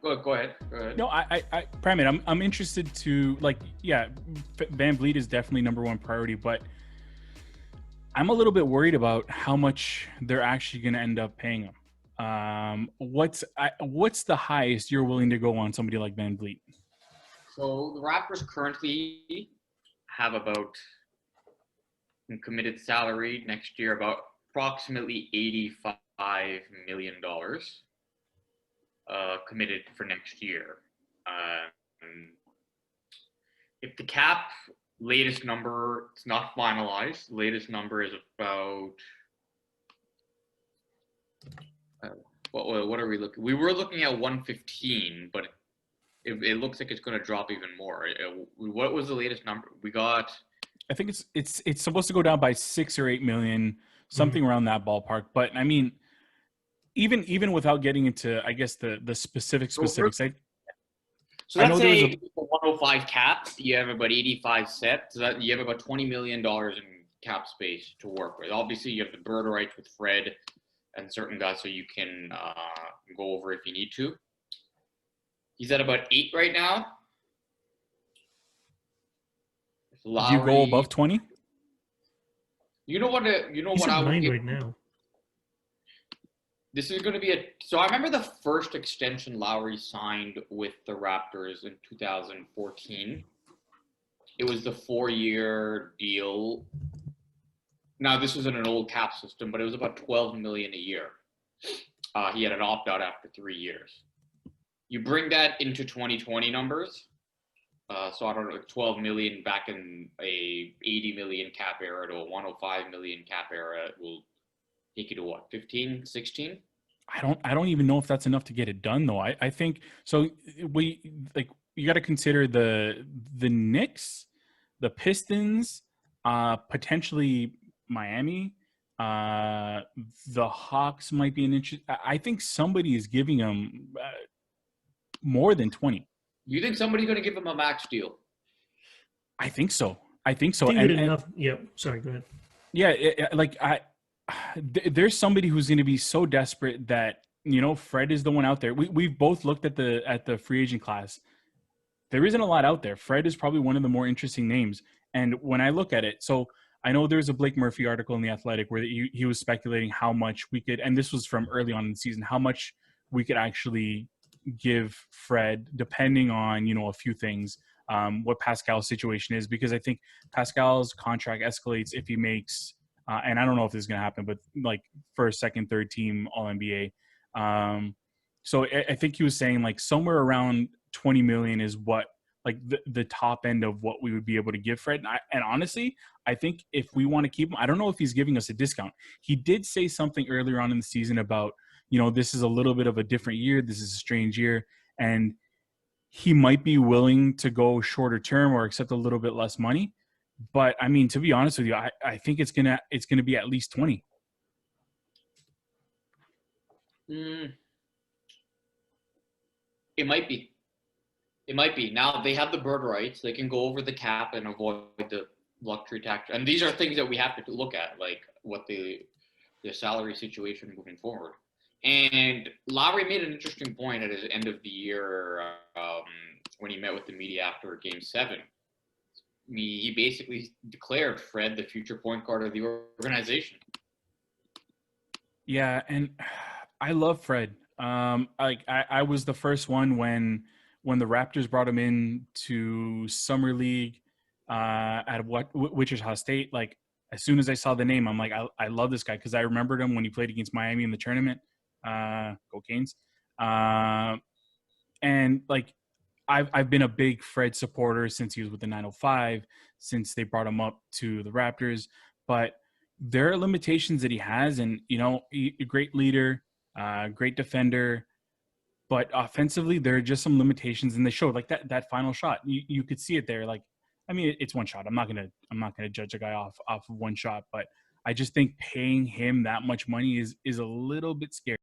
Go ahead. Go ahead. No, Pramit, I'm interested to VanVleet is definitely number one priority, but I'm a little bit worried about how much they're actually going to end up paying him. What's the highest you're willing to go on somebody like VanVleet? So the Raptors currently have about committed salary next year about approximately $85 million committed for next year. If the cap latest number, it's not finalized. The latest number is about what are we looking? We were looking at 115, but it looks like it's going to drop even more. What was the latest number we got? I think it's supposed to go down by 6 or 8 million, something around that ballpark. But I mean, even without getting into, I guess the specifics, So let's say a 105 cap. You have about 85 set. So that you have about $20 million in cap space to work with. Obviously, you have the bird rights with Fred and certain guys, so you can go over if you need to. He's at about 8 right now. Lowry, do you go above 20? He's what I would 9 right now. This is going to be so I remember the first extension Lowry signed with the Raptors in 2014. It was the 4-year deal. Now, this was in an old cap system, but it was about $12 million a year. He had an opt-out after 3 years. You bring that into 2020 numbers. So I don't know, 12 million back in a 80 million cap era to a 105 million cap era will take you to what, 15, 16? I don't even know if that's enough to get it done though. I think so. You got to consider the Knicks, the Pistons, potentially Miami, the Hawks might be an interest. I think somebody is giving them more than 20. You think somebody's going to give him a max deal? I think so. Enough. Yeah. Sorry. Go ahead. Yeah. There's somebody who's going to be so desperate that, Fred is the one out there. We've both looked at the free agent class. There isn't a lot out there. Fred is probably one of the more interesting names. And when I look at it, so I know there's a Blake Murphy article in The Athletic where he was speculating how much we could, and this was from early on in the season, how much we could actually give Fred, depending on, a few things, what Pascal's situation is, because I think Pascal's contract escalates if he makes, and I don't know if this is going to happen, but like first, second, third team All-NBA. So I think he was saying like somewhere around 20 million is what, like the top end of what we would be able to give Fred. And honestly, I think if we want to keep him, I don't know if he's giving us a discount. He did say something earlier on in the season about, this is a little bit of a different year. This is a strange year. And he might be willing to go shorter term or accept a little bit less money. But I mean, to be honest with you, I think it's gonna be at least 20. It might be. Now they have the bird rights. They can go over the cap and avoid the luxury tax. And these are things that we have to look at, like what the salary situation moving forward. And Lowry made an interesting point at his end of the year when he met with the media after Game 7. He basically declared Fred the future point guard of the organization. Yeah, and I love Fred. I was the first one when the Raptors brought him in to Summer League at Wichita State. Like, as soon as I saw the name, I'm like, I love this guy, because I remembered him when he played against Miami in the tournament. Go Canes. And like, I've been a big Fred supporter since he was with the 905, since they brought him up to the Raptors. But there are limitations that he has, and a great leader, great defender. But offensively, there are just some limitations, and they showed like that final shot. You could see it there. Like, I mean, it's one shot. I'm not gonna judge a guy off of one shot, but I just think paying him that much money is a little bit scary.